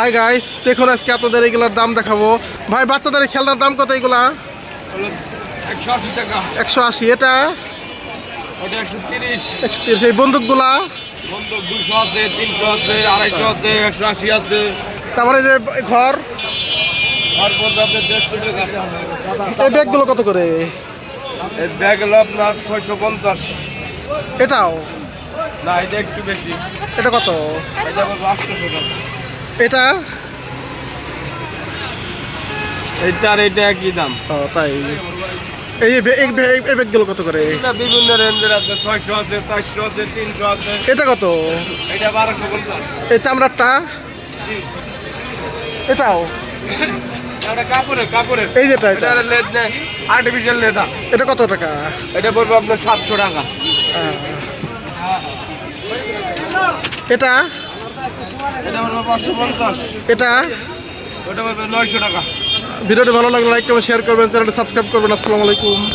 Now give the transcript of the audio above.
Hi guys, দেখুন আজকে আপনাদের এগুলোর দাম দেখাবো। ভাই বাচ্চাদের এই খেলনার দাম কত এগুলা? 180 টাকা। 180। এটা ওটা 130। 130। এই বন্দুকগুলা? বন্দুক 200 আছে, 300 আছে, 250 আছে, 180 আছে। তারপরে যে ঘর, আর পড়বে আপনার 150 টাকা। এই ব্যাগগুলো কত করে? এই ব্যাগ হলো আপনার 650। এটাও? না, এটা একটু বেশি। এটা কত? এটা পড়বে 800 টাকা। এটা? এইটা আর এইটা একই দাম। ও তাই। এই ব্যাগগুলো কত করে? এটা বিভিন্ন রেঞ্জের আছে, 600 আছে, 400 আছে, 300 আছে। এটা কত? এটা 1250। এই চামড়ারটা? এটাও? এটা কাপড়ের। এই যেটা, এটা এটা লেদ নেই, আর্টিফিশিয়াল লেদা। এটা কত টাকা? এটা পড়বে আপনার 700 টাকা। এটা? এটা পড়বে 550। এটা? ওটা পড়বে 900 টাকা। ভিডিওটি ভালো লাগলে লাইক করবেন, শেয়ার করবেন, চ্যানেলটি সাবস্ক্রাইব করবেন। আসসালামু আলাইকুম।